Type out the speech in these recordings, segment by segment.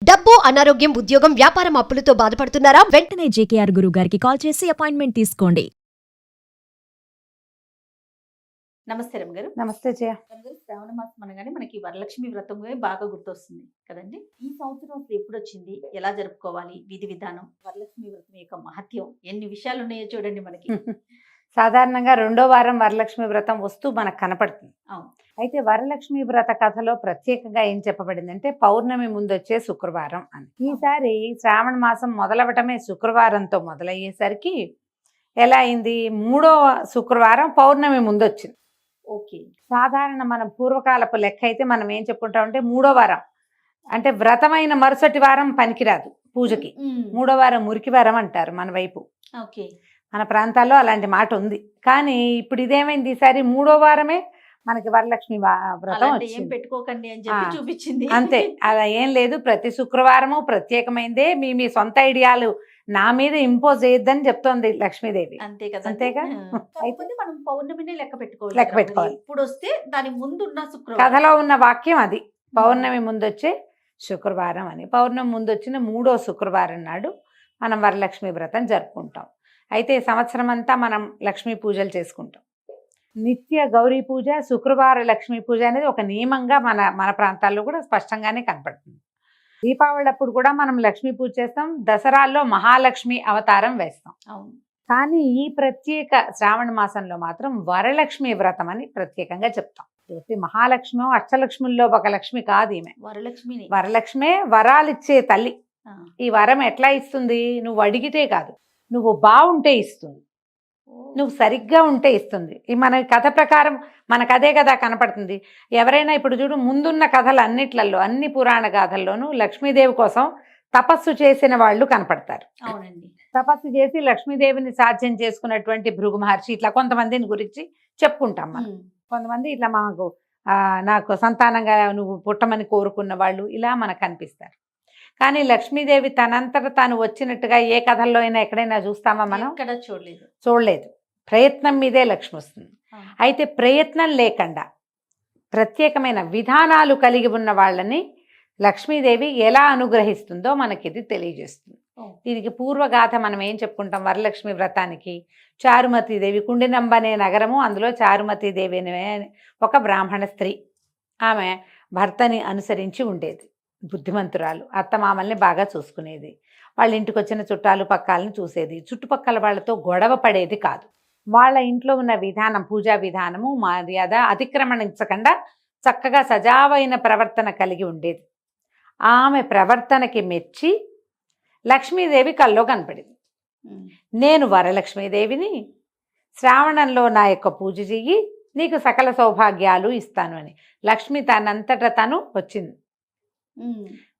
డబ్బు, అనారోగ్యం, ఉద్యోగం, వ్యాపారం అప్పులతో బాధపడుతున్నారా? వెంటనే జేకేఆర్ గురువు గారికి కాల్ చేసి అపాయింట్మెంట్ తీసుకోండి. నమస్తే రమ్య గారు. నమస్తే జయ. రమ్య గారు, శ్రావణ మాసం అనగానే మనకి వరలక్ష్మి వ్రతం బాగా గుర్తొస్తుంది కదండి. ఈ సంవత్సరం అసలు ఎప్పుడు వచ్చింది, ఎలా జరుపుకోవాలి, విధి విధానం, వరలక్ష్మి వ్రతం యొక్క మహత్యం, ఎన్ని విషయాలు ఉన్నాయో చూడండి మనకి. సాధారణంగా రెండో వారం వరలక్ష్మి వ్రతం వస్తూ మనకు కనపడుతుంది. అవును. అయితే వరలక్ష్మి వ్రత కథలో ప్రత్యేకంగా ఏం చెప్పబడిందంటే పౌర్ణమి ముందు వచ్చే శుక్రవారం అని. ఈసారి శ్రావణ మాసం మొదలవటమే శుక్రవారంతో మొదలయ్యేసరికి ఎలా అయింది, మూడో శుక్రవారం పౌర్ణమి ముందు వచ్చింది. ఓకే. సాధారణ మనం పూర్వకాలపు లెక్క అయితే మనం ఏం చెప్పుకుంటామంటే మూడో వారం అంటే వ్రతమైన మరుసటి వారం పనికిరాదు పూజకి. మూడో వారం మురికి వారం అంటారు మన వైపు. ఓకే. మన ప్రాంతాల్లో అలాంటి మాట ఉంది. కానీ ఇప్పుడు ఇదేమైంది, ఈసారి మూడో వారమే మనకి వరలక్ష్మి వ్రతం ఏం వచ్చింది. పెట్టుకోకండి అని చెప్పి చూపించింది. అంతే, అలా ఏం లేదు. ప్రతి శుక్రవారము ప్రత్యేకమైందే. మీ మీ సొంత ఐడియాలు నా మీద ఇంపోజ్ చేయొద్దని చెప్తోంది లక్ష్మీదేవి. అంతే కదా. అంతేగా? అయితే మనం పౌర్ణమినే లెక్క పెట్టుకోవాలి. లెక్క పెట్టుకోవాలి. ఇప్పుడు వస్తే దాని ముందున్న శుక్రవారం. కథలో ఉన్న వాక్యం అది. పౌర్ణమి ముందొచ్చే శుక్రవారం అని. పౌర్ణమి ముందు వచ్చిన మూడో శుక్రవారం నాడు మనం వరలక్ష్మి వ్రతం జరుపుకుంటాం. అయితే సంవత్సరం అంతా మనం లక్ష్మీ పూజలు చేసుకుంటాం. నిత్య గౌరీ పూజ, శుక్రవార లక్ష్మీ పూజ అనేది ఒక నియమంగా మన ప్రాంతాల్లో కూడా స్పష్టంగానే కనపడుతుంది. దీపావళి అప్పుడు కూడా మనం లక్ష్మీ పూజ చేస్తాం. దసరాల్లో మహాలక్ష్మి అవతారం వేస్తాం. అవును. కానీ ఈ ప్రత్యేక శ్రావణ మాసంలో మాత్రం వరలక్ష్మి వ్రతం అని ప్రత్యేకంగా చెప్తాం. మహాలక్ష్మి అష్టలక్ష్ముల్లో ఒక లక్ష్మి కాదు ఈమె. వరలక్ష్మిని. వరలక్ష్మే వరాలిచ్చే తల్లి. ఈ వరం ఎట్లా ఇస్తుంది, నువ్వు అడిగితే కాదు, నువ్వు బాగుంటే ఇస్తుంది, నువ్వు సరిగ్గా ఉంటే ఇస్తుంది. ఈ మన కథ ప్రకారం మనకు అదే కదా కనపడుతుంది. ఎవరైనా ఇప్పుడు చూడు, ముందున్న కథలు అన్నిట్లలో, అన్ని పురాణ గాథల్లోనూ లక్ష్మీదేవి కోసం తపస్సు చేసిన వాళ్ళు కనపడతారు. అవునండి. తపస్సు చేసి లక్ష్మీదేవిని సాధ్యం చేసుకున్నటువంటి భృగు మహర్షి, ఇట్లా కొంతమందిని గురించి చెప్పుకుంటాం మనం. కొంతమంది ఇట్లా నాకు సంతానంగా నువ్వు పుట్టమని కోరుకున్న వాళ్ళు ఇలా మనకు కనిపిస్తారు. కానీ లక్ష్మీదేవి తనంతట తాను వచ్చినట్టుగా ఏ కథల్లో అయినా ఎక్కడైనా చూస్తామా మనం? ఎక్కడ చూడలేదు. ప్రయత్నం మీదే లక్ష్మి వస్తుంది. అయితే ప్రయత్నం లేకుండా ప్రత్యేకమైన విధానాలు కలిగి ఉన్న వాళ్ళని లక్ష్మీదేవి ఎలా అనుగ్రహిస్తుందో మనకిది తెలియజేస్తుంది. దీనికి పూర్వగాథ మనం ఏం చెప్పుకుంటాం వరలక్ష్మి వ్రతానికి? చారుమతీదేవి, కుండినంబ అనే నగరము, అందులో చారుమతీదేవి అనే ఒక బ్రాహ్మణ స్త్రీ. ఆమె భర్తని అనుసరించి ఉండేది. బుద్ధిమంతురాలు. అత్తమామల్ని బాగా చూసుకునేది. వాళ్ళ ఇంటికి వచ్చిన చుట్టాలు పక్కాలను చూసేది. చుట్టుపక్కల వాళ్ళతో గొడవ పడేది కాదు. వాళ్ళ ఇంట్లో ఉన్న విధానం, పూజా విధానము, మర్యాద అతిక్రమణించకుండా చక్కగా సజావైన ప్రవర్తన కలిగి ఉండేది. ఆమె ప్రవర్తనకి మెచ్చి లక్ష్మీదేవి కల్లో కనపడింది. నేను వరలక్ష్మీదేవిని, శ్రావణంలో నా యొక్క పూజ చెయ్యి, నీకు సకల సౌభాగ్యాలు ఇస్తాను అని. లక్ష్మి తనంతట తను వచ్చింది.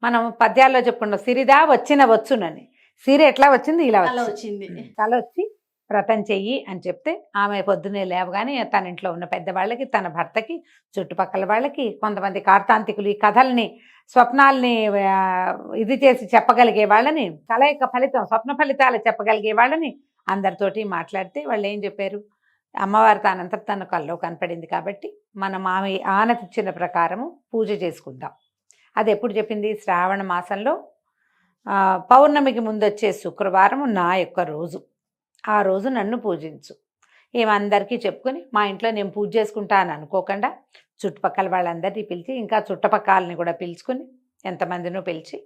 మనం పద్యాల్లో చెప్పుకున్నాం, సిరిదా వచ్చిన వచ్చునని. సిరి ఎట్లా వచ్చింది? ఇలా వచ్చింది. తల వచ్చి వ్రతం చెయ్యి అని చెప్తే ఆమె పొద్దున్నే లేవగానే తన ఇంట్లో ఉన్న పెద్దవాళ్ళకి, తన భర్తకి, చుట్టుపక్కల వాళ్ళకి, కొంతమంది కార్తాంతికులు ఈ కథల్ని, స్వప్నాల్ని ఇది చేసి చెప్పగలిగే వాళ్ళని, కళ యొక్క ఫలితం, స్వప్న ఫలితాలు చెప్పగలిగే వాళ్ళని అందరితోటి మాట్లాడితే వాళ్ళు ఏం చెప్పారు, అమ్మవారు తానంతట తన కల్లో కనపడింది కాబట్టి మనం ఆమె ఆనతిచ్చిన ప్రకారము పూజ చేసుకుందాం. అది ఎప్పుడు చెప్పింది? శ్రావణ మాసంలో పౌర్ణమికి ముందొచ్చే శుక్రవారం నా యొక్క రోజు. ఆ రోజు నన్ను పూజించు. ఏమందరికీ చెప్పుకొని మా ఇంట్లో నేను పూజ చేసుకుంటా అని అనుకోకుండా చుట్టుపక్కల వాళ్ళందరినీ పిలిచి, ఇంకా చుట్టుపక్కలని కూడా పిలుచుకొని, ఎంతమందినో పిలిచి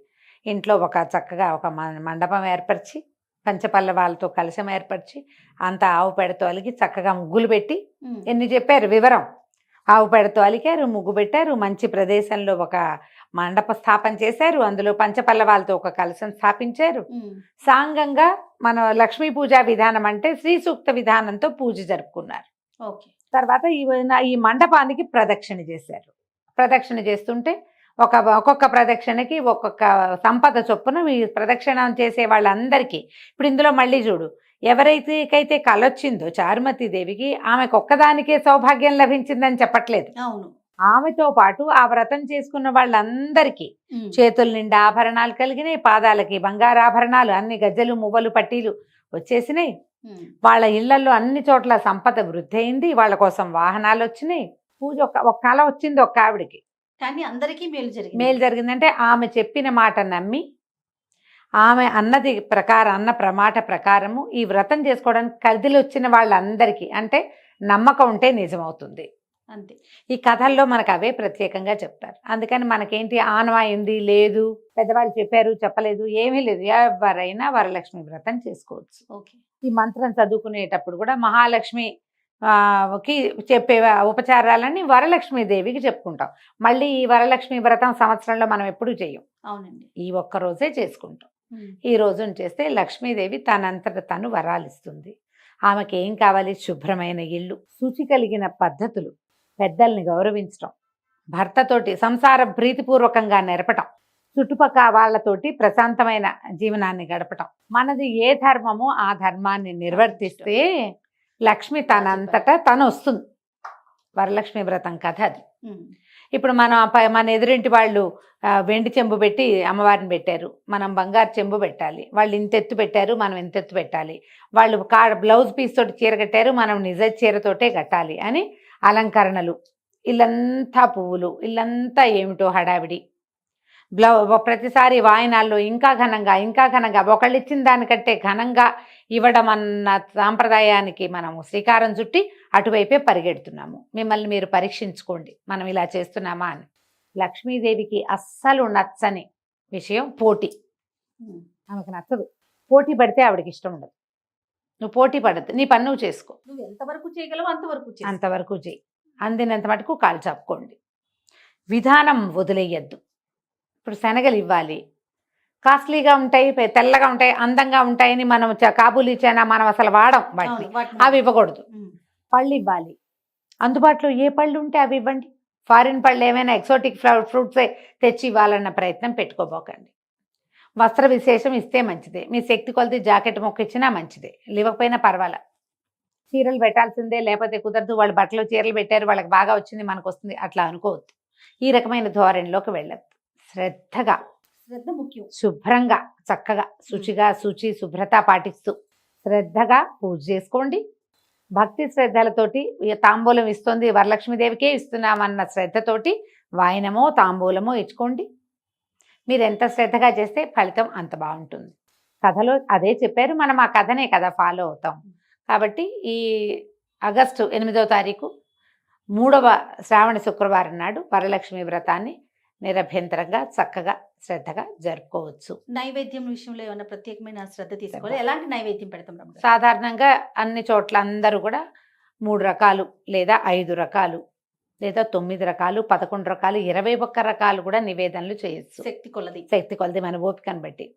ఇంట్లో చక్కగా ఒక మండపం ఏర్పరిచి, పంచపల్లవాలతో కలశం ఏర్పరిచి, అంత ఆవు పెడతో అలిగి చక్కగా ముగ్గులు పెట్టి, ఎన్ని చెప్పారు వివరం, ఆవు పెడతో అలికారు, ముగ్గు పెట్టారు, మంచి ప్రదేశంలో ఒక మండప స్థాపన చేశారు, అందులో పంచపల్లవాలతో ఒక కలశం స్థాపించారు. సాంగంగా మన లక్ష్మీ పూజా విధానం అంటే శ్రీ సూక్త విధానంతో పూజ జరుపుకున్నారు. తర్వాత ఈ మండపానికి ప్రదక్షిణ చేశారు. ప్రదక్షిణ చేస్తుంటే ఒక్కొక్క ప్రదక్షిణకి ఒక్కొక్క సంపద చొప్పున ఈ ప్రదక్షిణ చేసే వాళ్ళందరికీ, ఇప్పుడు ఇందులో మళ్ళీ చూడు, ఎవరైతే కలొచ్చిందో చారుమతీదేవికి, ఆమెకు ఒక్కదానికే సౌభాగ్యం లభించిందని చెప్పట్లేదు. అవును. ఆమెతో పాటు ఆ వ్రతం చేసుకున్న వాళ్ళందరికీ చేతుల నిండా ఆభరణాలు కలిగినాయి, పాదాలకి బంగారాభరణాలు, అన్ని గజ్జలు, మువ్వలు, పట్టీలు వచ్చేసినాయి. వాళ్ళ ఇళ్లలో అన్ని చోట్ల సంపద వృద్ధి అయింది. వాళ్ళ కోసం వాహనాలు వచ్చినాయి. పూజ ఒక కళ వచ్చింది ఒక ఆవిడికి. కానీ అందరికీ మేలు జరిగింది. మేలు జరిగిందంటే ఆమె చెప్పిన మాట నమ్మి ఆమె అన్నది ప్రకారం మాట ప్రకారము ఈ వ్రతం చేసుకోవడానికి కదిలి వచ్చిన వాళ్ళందరికీ అంటే నమ్మకం ఉంటే నిజమవుతుంది. అంతే. ఈ కథల్లో మనకు అవే ప్రత్యేకంగా చెప్తారు. అందుకని మనకేంటి ఆనవాయింది లేదు, పెద్దవాళ్ళు చెప్పారు చెప్పలేదు ఏమీ లేదు, ఎవరైనా వరలక్ష్మి వ్రతం చేసుకోవచ్చు. ఓకే. ఈ మంత్రం చదువుకునేటప్పుడు కూడా మహాలక్ష్మి కి చెప్పే ఉపచారాలన్నీ వరలక్ష్మీదేవికి చెప్పుకుంటాం. మళ్ళీ ఈ వరలక్ష్మి వ్రతం సంవత్సరంలో మనం ఎప్పుడూ చేయం, అవునండి. ఈ ఒక్క రోజే చేసుకుంటాం. ఈ రోజున చేస్తే లక్ష్మీదేవి తనంతట తను వరాలిస్తుంది. ఆమెకి ఏం కావాలి? శుభ్రమైన ఇల్లు, శుచి కలిగిన పద్ధతులు, పెద్దల్ని గౌరవించటం, భర్తతోటి సంసార ప్రీతిపూర్వకంగా నెరపటం, చుట్టుపక్కల వాళ్ళతోటి ప్రశాంతమైన జీవనాన్ని గడపటం. మనది ఏ ధర్మమో ఆ ధర్మాన్ని నిర్వర్తిస్తే లక్ష్మి తనంతటా తను వస్తుంది. వరలక్ష్మి వ్రతం కథ అది. ఇప్పుడు మన ఎదురింటి వాళ్ళు వెండి చెంబు పెట్టి అమ్మవారిని పెట్టారు, మనం బంగారు చెంబు పెట్టాలి. వాళ్ళు ఇంతెత్తు పెట్టారు, మనం ఇంతెత్తు పెట్టాలి. వాళ్ళు బ్లౌజ్ పీస్ తోటి చీర కట్టారు, మనం నిజ చీరతోటే కట్టాలి అని అలంకరణలు, ఇల్లంతా పువ్వులు, ఇల్లంతా ఏమిటో హడావిడి. ప్రతిసారి వాయినాల్లో ఇంకా ఘనంగా ఒకళ్ళు ఇచ్చిన దానికంటే ఘనంగా ఇవ్వడం అన్న సాంప్రదాయానికి మనము శ్రీకారం చుట్టి అటువైపే పరిగెడుతున్నాము. మిమ్మల్ని మీరు పరీక్షించుకోండి, మనం ఇలా చేస్తున్నామా అని. లక్ష్మీదేవికి అస్సలు నచ్చని విషయం పోటీ. ఆమెకు నచ్చదు. పోటీ పడితే ఆవిడకి ఇష్టం ఉండదు. నువ్వు పోటీ పడద్దు, నీ పని నువ్వు చేసుకో. నువ్వు ఎంతవరకు చేయగలవు అంతవరకు చేయి. అందినంత మటుకు కాలు చాపుకోండి. విధానం వదిలేయద్దు. ఇప్పుడు శనగలు ఇవ్వాలి, కాస్ట్లీగా ఉంటాయి, తెల్లగా ఉంటాయి, అందంగా ఉంటాయని మనం కాబూలీ చైనా మనం అసలు వాడం వాటిని, అవి ఇవ్వకూడదు. పళ్ళు ఇవ్వాలి, అందుబాటులో ఏ పళ్ళు ఉంటే అవి ఇవ్వండి. ఫారిన్ పళ్ళు ఏమైనా ఎక్సోటిక్ ఫ్రూట్సే తెచ్చి ఇవ్వాలన్న ప్రయత్నం పెట్టుకోబోకండి. వస్త్ర విశేషం ఇస్తే మంచిదే, మీ శక్తి కొలిది జాకెట్ మొక్క ఇచ్చినా మంచిదే, ఇవ్వకపోయినా పర్వాలా. చీరలు పెట్టాల్సిందే, లేకపోతే కుదరదు, వాళ్ళు బట్టలు చీరలు పెట్టారు వాళ్ళకి బాగా వచ్చింది మనకు వస్తుంది అట్లా అనుకోవద్దు. ఈ రకమైన ధోరణిలోకి వెళ్ళద్దు. శ్రద్ధ ముఖ్యం. శుభ్రంగా చక్కగా శుభ్రత పాటిస్తూ శ్రద్ధగా పూజ చేసుకోండి. భక్తి శ్రద్ధలతోటి తాంబూలం ఇస్తుంది వరలక్ష్మీదేవికే ఇస్తున్నామన్న శ్రద్ధతోటి వాయనమో తాంబూలమో ఇచ్చుకోండి. మీరు ఎంత శ్రద్ధగా చేస్తే ఫలితం అంత బాగుంటుంది. కథలో అదే చెప్పారు, మనం ఆ కథనే కదా ఫాలో అవుతాం. కాబట్టి ఈ ఆగస్టు 8వ తారీఖు 3వ శ్రావణ శుక్రవారం నాడు వరలక్ష్మి వ్రతాన్ని నిరభ్యంతరంగా చక్కగా శ్రద్ధగా జరుపుకోవచ్చు. నైవేద్యం విషయంలో ఏమైనా ప్రత్యేకమైన శ్రద్ధ తీసుకోవాలి? ఎలాంటి నైవేద్యం పెడతాం? సాధారణంగా అన్ని చోట్ల అందరూ కూడా 3 రకాలు లేదా 5 రకాలు లేదా 9 రకాలు 11 రకాలు 21 రకాలు కూడా నివేదనలు చేయొచ్చు. శక్తి కొలది మన ఓపికను బట్టి.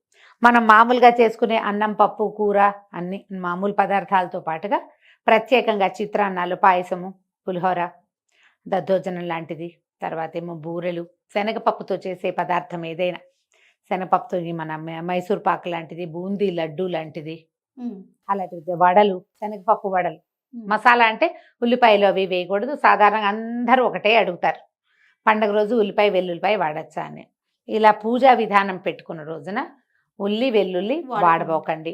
మనం మామూలుగా చేసుకునే అన్నం పప్పు కూర అన్ని మామూలు పదార్థాలతో పాటుగా ప్రత్యేకంగా చిత్రాన్నాలు, పాయసము, పులిహోర, దద్దోజనం లాంటిది, తర్వాత ఏమో బూరెలు, శనగపప్పుతో చేసే పదార్థం ఏదైనా, శనగపప్పుతో మన మైసూర్ పాకు లాంటిది, బూందీ లడ్డు లాంటిది, అలాంటిది వడలు, శనగపప్పు వడలు. మసాలా అంటే ఉల్లిపాయలు అవి వేయకూడదు. సాధారణంగా అందరూ ఒకటే అడుగుతారు, పండగ రోజు ఉల్లిపాయ వెల్లుల్లిపాయ వాడచ్చా అని. ఇలా పూజా విధానం పెట్టుకున్న రోజున వెల్లుల్లి వాడబోకండి.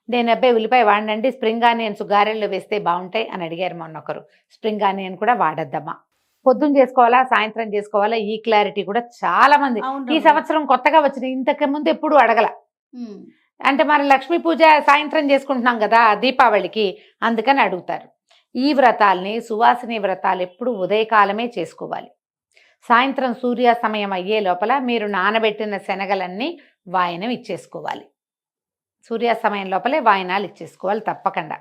నేను అబ్బాయి ఉల్లిపాయ వాడండి, స్ప్రింగ్ ఆనియన్స్ గారెల్లో వేస్తే బాగుంటాయి అని అడిగారు మొన్న ఒకరు. స్ప్రింగ్ ఆనియన్ కూడా వాడద్దమ్మా. పొద్దున్న చేసుకోవాలా సాయంత్రం చేసుకోవాలా, ఈ క్లారిటీ కూడా చాలా మంది ఈ సంవత్సరం కొత్తగా వచ్చిన, ఇంతకు ముందు ఎప్పుడు అడగల. అంటే మన లక్ష్మీ పూజ సాయంత్రం చేసుకుంటున్నాం కదా దీపావళికి, అందుకని అడుగుతారు. ఈ వ్రతాల్ని సువాసిని వ్రతాలు ఎప్పుడు ఉదయకాలమే చేసుకోవాలి. సాయంత్రం సూర్యాస్తమయం అయ్యే లోపల మీరు నానబెట్టిన శనగలన్నీ వాయనం ఇచ్చేసుకోవాలి. సూర్యాస్తమయం లోపలే వాయనాలు ఇచ్చేసుకోవాలి తప్పకుండా.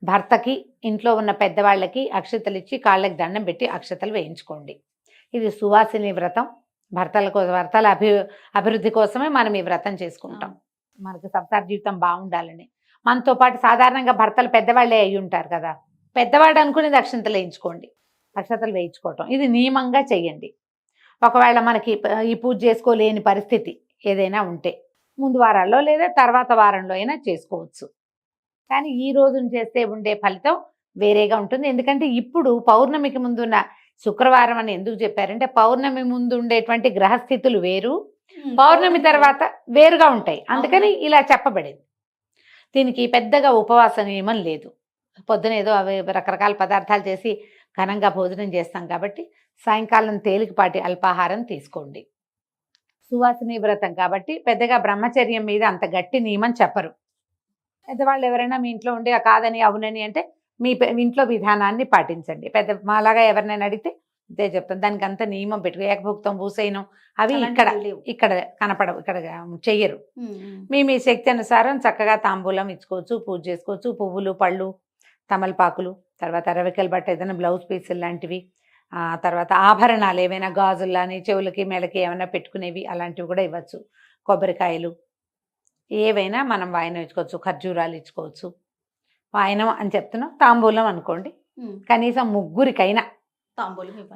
భర్తకి, ఇంట్లో ఉన్న పెద్దవాళ్ళకి అక్షతలు ఇచ్చి కాళ్ళకి దండం పెట్టి అక్షతలు వేయించుకోండి. ఇది సువాసిని వ్రతం. భర్తల అభివృద్ధి కోసమే మనం ఈ వ్రతం చేసుకుంటాం. మనకు సంసార జీవితం బాగుండాలని. మనతో పాటు సాధారణంగా భర్తలు పెద్దవాళ్ళే అయి ఉంటారు కదా, పెద్దవాడు అనుకునేది అక్షంతలు వేయించుకోండి. అక్షతలు వేయించుకోవటం ఇది నియమంగా చెయ్యండి. ఒకవేళ మనకి ఈ పూజ చేసుకోలేని పరిస్థితి ఏదైనా ఉంటే ముందు వారాల్లో లేదా తర్వాత వారంలో అయినా చేసుకోవచ్చు. కానీ ఈ రోజున చేస్తే ఉండే ఫలితం వేరేగా ఉంటుంది. ఎందుకంటే ఇప్పుడు పౌర్ణమికి ముందున్న శుక్రవారం అని ఎందుకు చెప్పారంటే, పౌర్ణమి ముందు ఉండేటువంటి గ్రహస్థితులు వేరు, పౌర్ణమి తర్వాత వేరుగా ఉంటాయి. అందుకని ఇలా చెప్పబడింది. దీనికి పెద్దగా ఉపవాస నియమం లేదు. పొద్దున ఏదో అవి రకరకాల పదార్థాలు చేసి ఘనంగా భోజనం చేస్తాం కాబట్టి సాయంకాలం తేలికపాటి అల్పాహారం తీసుకోండి. సువాసిని వ్రతం కాబట్టి పెద్దగా బ్రహ్మచర్యం మీద అంత గట్టి నియమం చెప్పరు. పెద్దవాళ్ళు ఎవరైనా మీ ఇంట్లో ఉండి కాదని అవునని అంటే మీ ఇంట్లో విధానాన్ని పాటించండి. పెద్ద మాలాగా ఎవరినైనా అడిగితే ఇదే చెప్తాను. దానికి అంత నియమం పెట్టుకో ఏకభుక్తం భూసైనం అవి ఇక్కడ కనపడవు, ఇక్కడ చెయ్యరు. మీ శక్తి అనుసారం చక్కగా తాంబూలం ఇచ్చుకోవచ్చు, పూజ చేసుకోవచ్చు. పువ్వులు, పళ్ళు, తమలపాకులు, తర్వాత రవికల బట్ట ఏదైనా బ్లౌజ్ పీసులు లాంటివి, తర్వాత ఆభరణాలు ఏవైనా గాజుల్లాని చెవులకి మెడకి ఏమైనా పెట్టుకునేవి అలాంటివి కూడా ఇవ్వచ్చు. కొబ్బరికాయలు ఏవైనా మనం వాయనం ఇచ్చుకోవచ్చు, ఖర్జూరాలు ఇచ్చుకోవచ్చు. వాయనం అని చెప్తున్నాం, తాంబూలం అనుకోండి. కనీసం ముగ్గురికైనా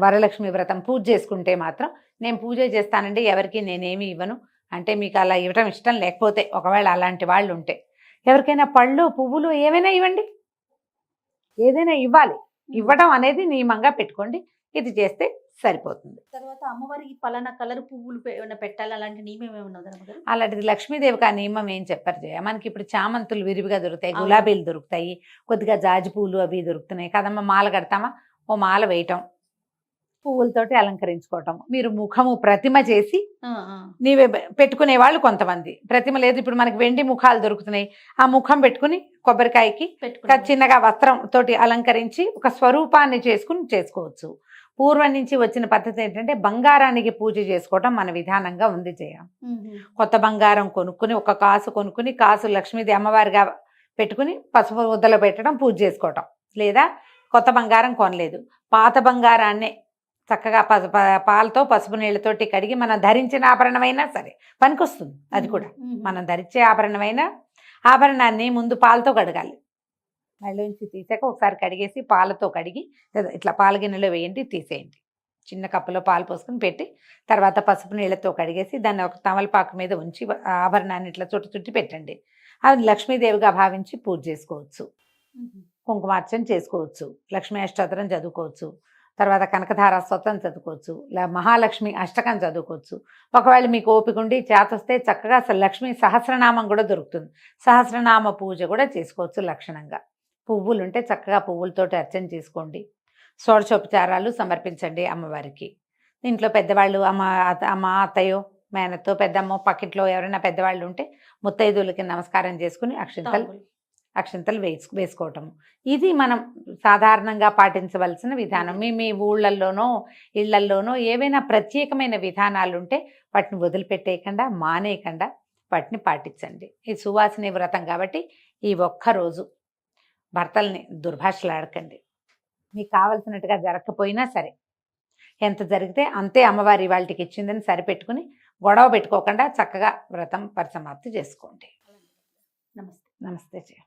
వరలక్ష్మి వ్రతం పూజ చేసుకుంటే మాత్రం నేను పూజ చేస్తానండి ఎవరికి నేనేమి ఇవ్వను అంటే మీకు అలా ఇవ్వటం ఇష్టం లేకపోతే, ఒకవేళ అలాంటి వాళ్ళు ఉంటే ఎవరికైనా పళ్ళు, పువ్వులు ఏవైనా ఇవ్వండి. ఏదైనా ఇవ్వాలి, ఇవ్వడం అనేది నియమంగా పెట్టుకోండి. ఇది చేస్తే సరిపోతుంది. తర్వాత అమ్మవారికి పలానా కలర్ పువ్వులు ఏమైనా పెట్టాలి అలాంటి నియమం ఏమైనా ఉందా? అలాంటిది లక్ష్మీదేవికి ఆ నియమం ఏం చెప్పారు జయ. మనకి ఇప్పుడు చామంతులు విరివిగా దొరుకుతాయి, గులాబీలు దొరుకుతాయి, కొద్దిగా జాజి పూలు అవి దొరుకుతున్నాయి కదమ్మా. మాల కడతామా, ఓ మాల వేయటం, పువ్వులతోటి అలంకరించుకోవటం. మీరు ముఖము ప్రతిమ చేసి నీవే పెట్టుకునే వాళ్ళు కొంతమంది. ప్రతిమ లేదు, ఇప్పుడు మనకి వెండి ముఖాలు దొరుకుతున్నాయి, ఆ ముఖం పెట్టుకుని కొబ్బరికాయకి చిన్నగా వస్త్రం తోటి అలంకరించి ఒక స్వరూపాన్ని చేసుకోవచ్చు. పూర్వం నుంచి వచ్చిన పద్ధతి ఏంటంటే బంగారానికి పూజ చేసుకోవటం మన విధానంగా ఉంది జయ. కొత్త బంగారం కొనుక్కుని ఒక కాసు కొనుక్కుని కాసు లక్ష్మీదేవి అమ్మవారిగా పెట్టుకుని పసుపు ముద్దలో పెట్టడం, పూజ చేసుకోవటం. లేదా కొత్త బంగారం కొనలేదు, పాత బంగారాన్నే చక్కగా పాలతో పసుపు నీళ్ళతోటి కడిగి మనం ధరించిన ఆభరణమైనా సరే పనికొస్తుంది. అది కూడా మనం ధరించే ఆభరణాన్ని ముందు పాలతో కడగాలి. మళ్ళీంచి తీసాక ఒకసారి కడిగేసి పాలతో కడిగి ఇట్లా పాల గిన్నెలో వేయండి, తీసేయండి. చిన్న కప్పులో పాలు పోసుకొని పెట్టి తర్వాత పసుపు నీళ్ళతో కడిగేసి దాన్ని ఒక తమలపాకు మీద ఉంచి ఆభరణాన్ని ఇట్లా చుట్టి పెట్టండి. అది లక్ష్మీదేవిగా భావించి పూజ చేసుకోవచ్చు. కుంకుమార్చన చేసుకోవచ్చు, లక్ష్మీ అష్టోత్తరం చదువుకోవచ్చు, తర్వాత కనకధార స్తోత్రం చదువుకోవచ్చు, మహాలక్ష్మి అష్టకం చదువుకోవచ్చు. ఒకవేళ మీకు ఓపిక ఉండి చేతొస్తే చక్కగా అసలు లక్ష్మీ సహస్రనామం కూడా దొరుకుతుంది, సహస్రనామ పూజ కూడా చేసుకోవచ్చు. లక్షణంగా పువ్వులు ఉంటే చక్కగా పువ్వులతోటి అర్చన చేసుకోండి. షోడశోపచారాలు సమర్పించండి అమ్మవారికి. ఇంట్లో పెద్దవాళ్ళు అమ్మ అత్తయ్యో మేనతో పెద్దమ్మో పక్కింట్లో ఎవరైనా పెద్దవాళ్ళు ఉంటే ముత్తైదులకి నమస్కారం చేసుకుని అక్షింతలు వేసుకోవటము. ఇది మనం సాధారణంగా పాటించవలసిన విధానం. మీ ఊళ్ళల్లోనో ఇళ్లల్లోనో ఏవైనా ప్రత్యేకమైన విధానాలు ఉంటే వాటిని వదిలిపెట్టేయకుండా మానేయకుండా వాటిని పాటించండి. ఇది సువాసిని వ్రతం కాబట్టి ఈ ఒక్కరోజు భర్తల్ని దుర్భాషలాడకండి. మీకు కావలసినట్టుగా జరగకపోయినా సరే ఎంత జరిగితే అంతే అమ్మవారి వాళ్ళకి ఇచ్చిందని సరిపెట్టుకుని గొడవ పెట్టుకోకుండా చక్కగా వ్రతం పరిసమాప్తి చేసుకోండి. నమస్తే. నమస్తే జయ.